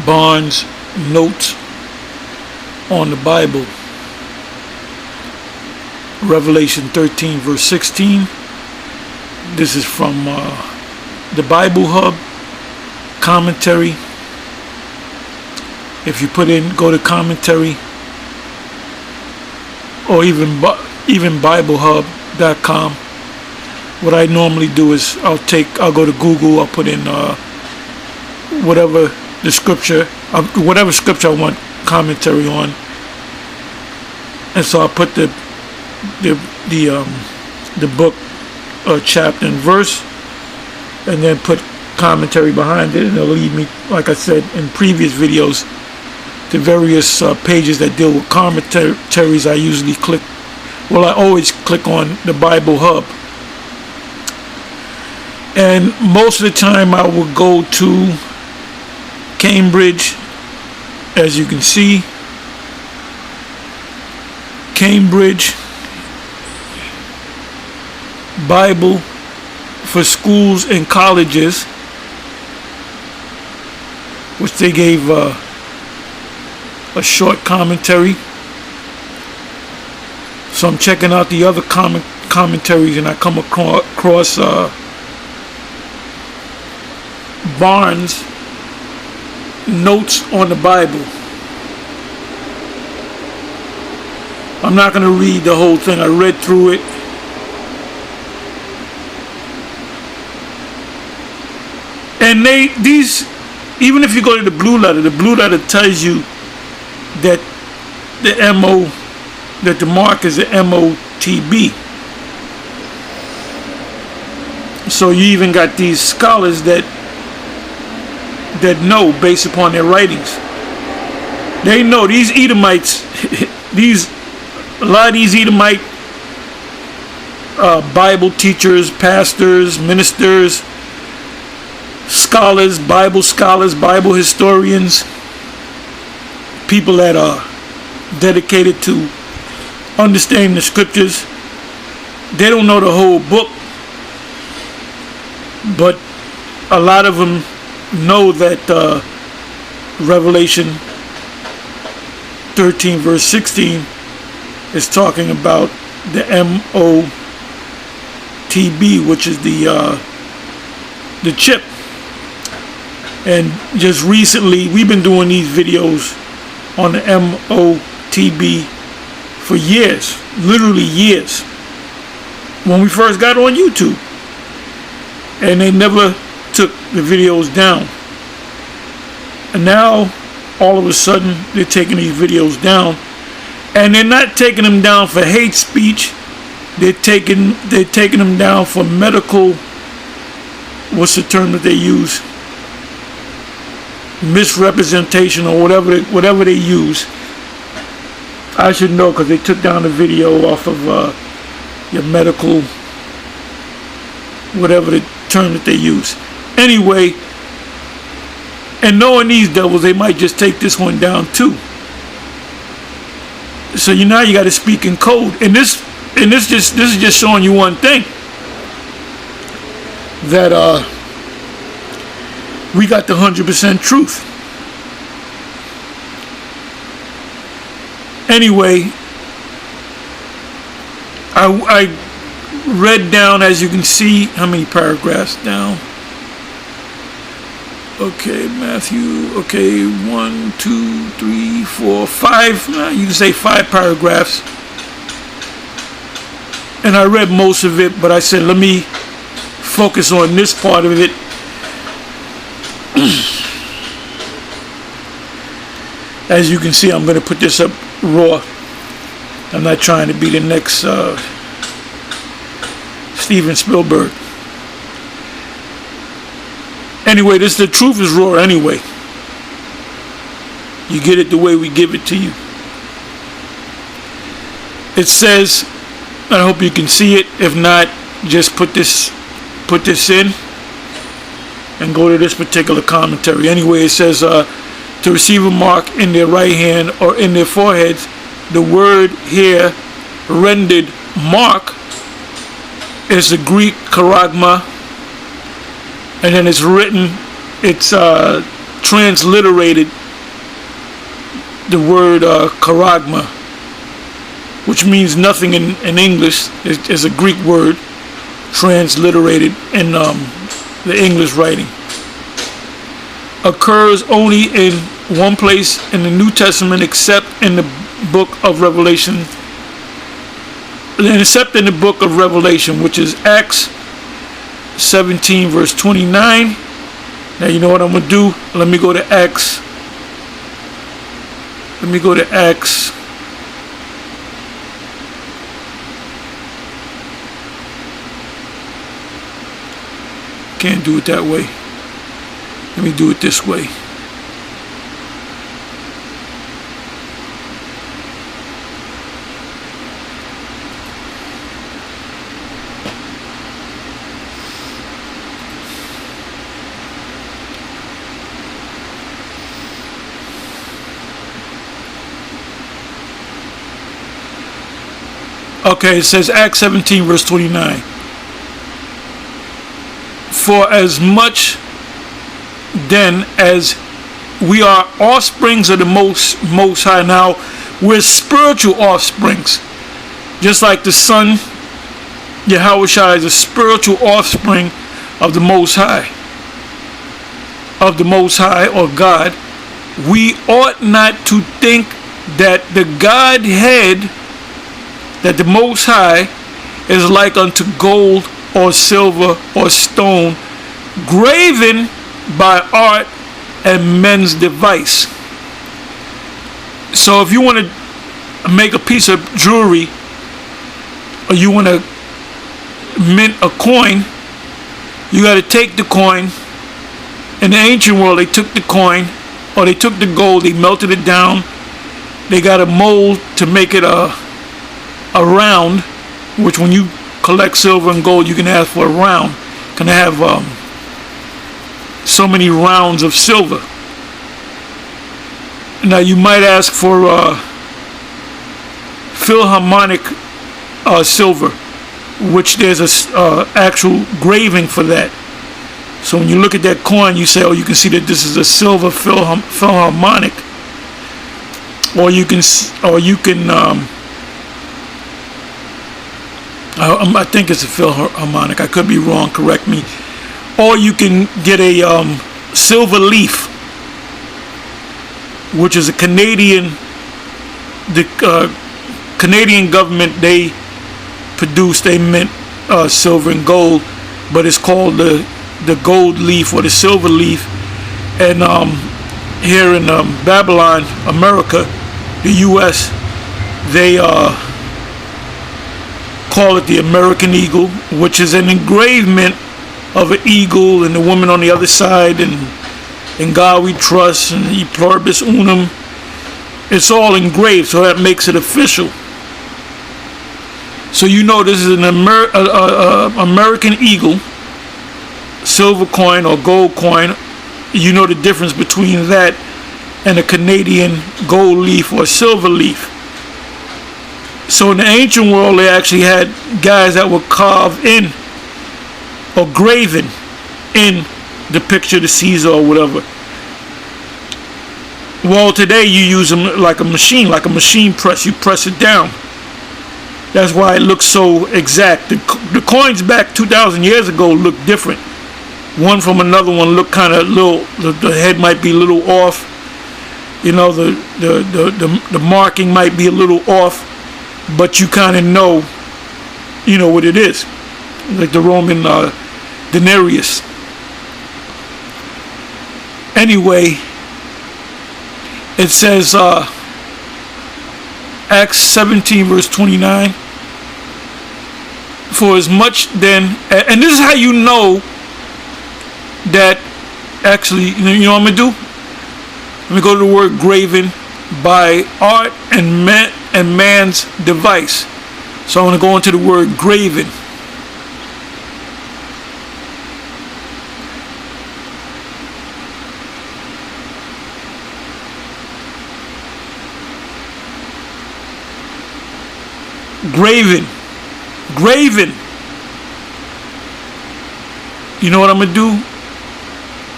Barnes Notes on the Bible. Revelation 13 verse 16. This is from the Bible Hub commentary. If you go to commentary, or even BibleHub.com, what I normally do is I'll go to Google, I'll put in whatever scripture I want commentary on, and so I put the book, chapter and verse, and then put commentary behind it, and it'll lead me, like I said in previous videos, to various pages that deal with commentaries. I always click on the Bible Hub, and most of the time I will go to Cambridge. As you can see, Cambridge Bible for Schools and Colleges, which they gave a short commentary. So I'm checking out the other commentaries, and I come across Barnes Notes on the Bible. I'm not going to read the whole thing. I read through it. And even if you go to the blue letter tells you that that the mark is a MOTB. So you even got these scholars that know, based upon their writings. They know these Edomites, a lot of these Edomite Bible teachers, pastors, ministers, scholars, Bible historians, people that are dedicated to understanding the scriptures. They don't know the whole book, but a lot of them know that Revelation 13 verse 16 is talking about the MOTB, which is the chip. And just recently, we've been doing these videos on the MOTB for years, literally years, when we first got on YouTube. And they never took the videos down. And now, all of a sudden, they're taking these videos down. And they're not taking them down for hate speech. They're taking them down for medical, what's the term that they use? Misrepresentation, or whatever they use. I should know, because they took down the video off of your medical, whatever the term that they use. Anyway, and knowing these devils, they might just take this one down too. So you got to speak in code, and this is just showing you one thing, that we got the 100% truth. Anyway, I read down, as you can see, how many paragraphs down? Okay, Matthew. Okay, 1, 2, 3, 4, 5. You can say 5 paragraphs. And I read most of it, but I said, let me focus on this part of it. As you can see, I'm going to put this up raw. I'm not trying to be the next Steven Spielberg. Anyway, the truth is raw anyway. You get it the way we give it to you. It says, I hope you can see it. If not, just put this in and go to this particular commentary. Anyway, it says to receive a mark in their right hand or in their foreheads. The word here rendered mark is the Greek charagma, and then it's transliterated the word charagma, which means nothing in English. It's a Greek word transliterated in the English writing. Occurs only in one place in the New Testament, except in the book of Revelation, which is Acts 17 verse 29. Now you know what I'm going to do. Let me go to Acts. Can't do it that way. Let me do it this way. Okay, it says Acts 17 verse 29. For as much then as we are offsprings of the most high. Now we're spiritual offsprings, just like the Son Yahushua is a spiritual offspring of the Most High, or God. We ought not to think that the Godhead, that the Most High, is like unto gold or silver or stone, graven by art and men's device. So if you want to make a piece of jewelry, or you want to mint a coin, you got to take the coin. In the ancient world, they took the coin, or they took the gold, they melted it down, they got a mold to make it a round, which when you collect silver and gold, you can ask for a round. Can I have so many rounds of silver? Now you might ask for Philharmonic silver, which there's a actual graving for that. So when you look at that coin, you say, oh, you can see that this is a silver Philharmonic, or you can I think it's a Philharmonic. I could be wrong. Correct me. Or you can get a silver leaf, which is a Canadian. The Canadian government, they mint silver and gold, but it's called the gold leaf or the silver leaf. And here in Babylon, America, the U.S., they call it the American eagle, which is an engravement of an eagle and the woman on the other side, and in God we trust, and e pluribus unum. It's all engraved, so that makes it official. So you know this is an American eagle, silver coin or gold coin. You know the difference between that and a Canadian gold leaf or silver leaf. So in the ancient world, they actually had guys that were carved in or graven in the picture, the Caesar or whatever. Well, today you use them like a machine press. You press it down. That's why it looks so exact. The coins back 2,000 years ago look different. One from another one look kind of little. The head might be a little off. You know, the marking might be a little off, but you kind of know, what it is. Like the Roman denarius. Anyway, it says Acts 17 verse 29. For as much then, and this is how you know that actually, you know what I'm going to do? Let me go to the word graven, by art and man's device. So I'm going to go into the word graven. Graven. You know what I'm going to do?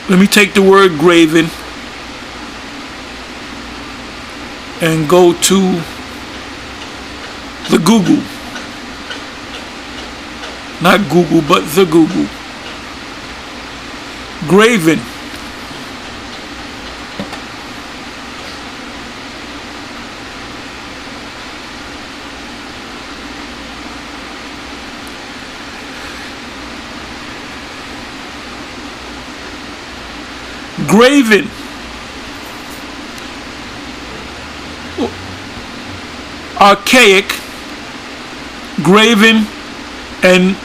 Let me take the word graven and go to the Google. Not Google, but the Google. Graven. Graven. Archaic. Graven. An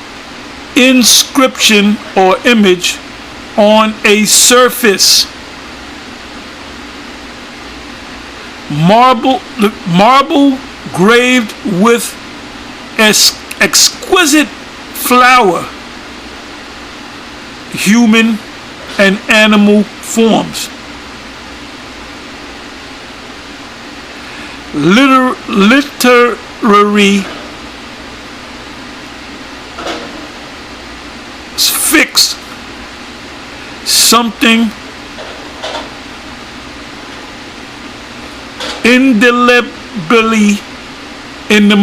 inscription or image on a surface. Marble graved with exquisite flower, human and animal forms. Literary fix, something indelibly in the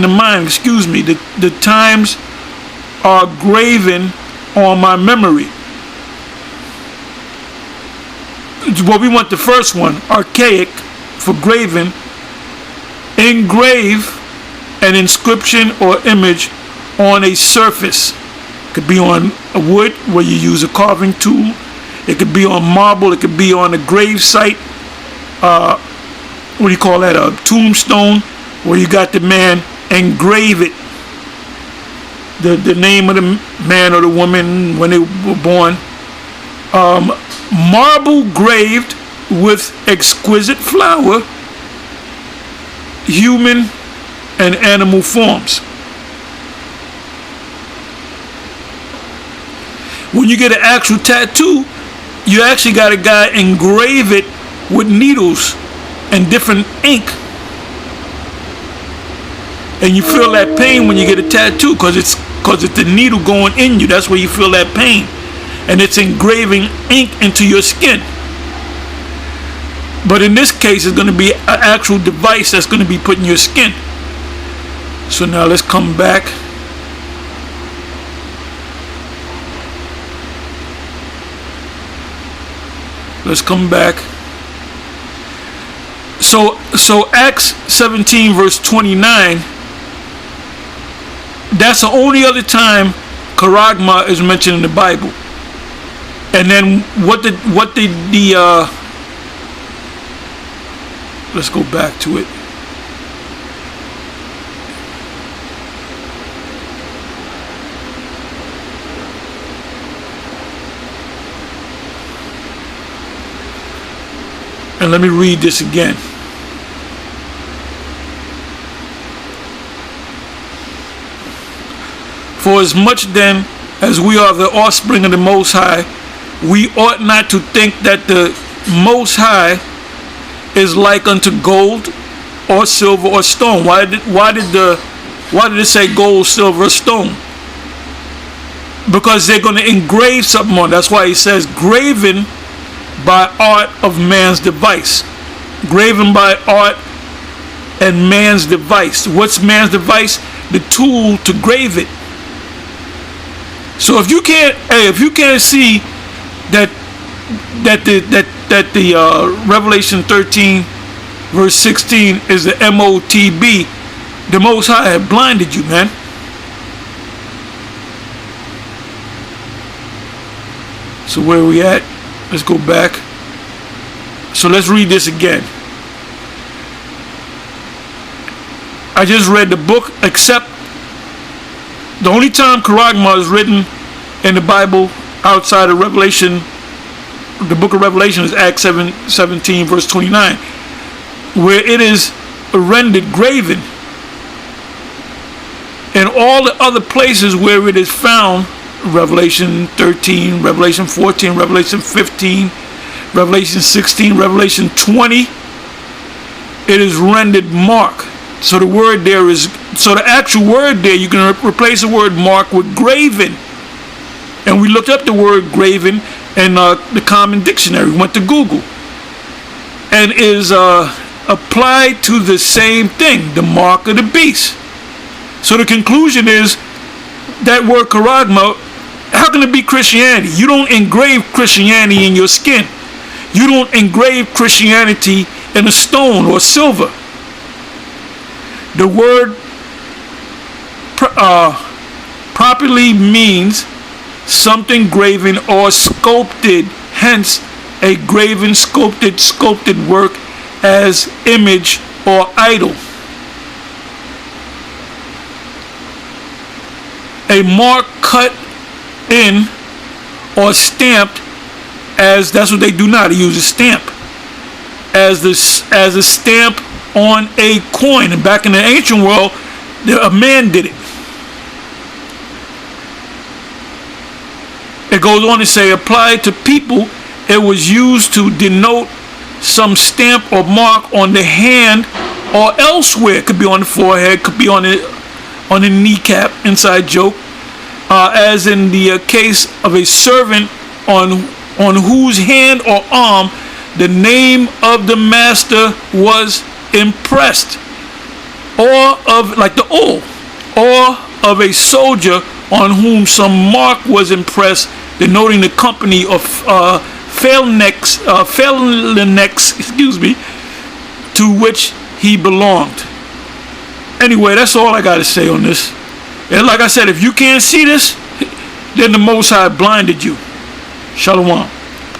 mind, excuse me. The times are graven on my memory. Well, we want the first one, archaic, for graven. Engrave an inscription or image on a surface. It could be on a wood where you use a carving tool. It could be on marble. It could be on a grave site. What do you call that? A tombstone, where you got the man engrave it. The name of the man or the woman when they were born. Marble graved with exquisite flower, human and animal forms. When you get an actual tattoo, you actually got a guy engrave it with needles and different ink. And you feel that pain when you get a tattoo because it's the needle going in you. That's where you feel that pain. And it's engraving ink into your skin. But in this case, it's going to be an actual device that's going to be put in your skin. So now let's come back. Let's come back. So Acts 17 verse 29, that's the only other time charagma is mentioned in the Bible. And then what did the let's go back to it. And let me read this again. For as much then as we are the offspring of the Most High, we ought not to think that the Most High is like unto gold or silver or stone. Why did it say gold, silver, or stone? Because they're going to engrave something on. That's why he says graven by art of man's device. Graven by art and man's device. What's man's device? The tool to grave it. So if you can't see that the Revelation 13 verse 16 is the MOTB, the Most High have blinded you, man. So where are we at? Let's go back. So let's read this again. I just read the book, except the only time charagma is written in the Bible outside of Revelation, the book of Revelation, is Acts 17 verse 29, where it is rendered graven. And all the other places where it is found, Revelation 13, Revelation 14, Revelation 15, Revelation 16, Revelation 20, it is rendered Marque. So the actual word there, you can replace the word Marque with graven. And we looked up the word graven in the Common Dictionary. We went to Google. and is applied to the same thing, the mark of the beast. So the conclusion is that word charagma, how can it be Christianity? You don't engrave Christianity in your skin. You don't engrave Christianity in a stone or silver. The word properly means something graven or sculpted, hence a graven, sculpted work as image or idol. A mark cut in or stamped, as that's what they do now. They use a stamp as a stamp on a coin. And back in the ancient world, a man did it. It goes on to say, applied to people, it was used to denote some stamp or mark on the hand or elsewhere. It could be on the forehead, could be on the kneecap, inside joke, as in the case of a servant on whose hand or arm the name of the master was impressed, or of, like the O, or of a soldier on whom some mark was impressed, denoting the company of phalanx, to which he belonged. Anyway, that's all I got to say on this. And like I said, if you can't see this, then the Most High blinded you. Shalom.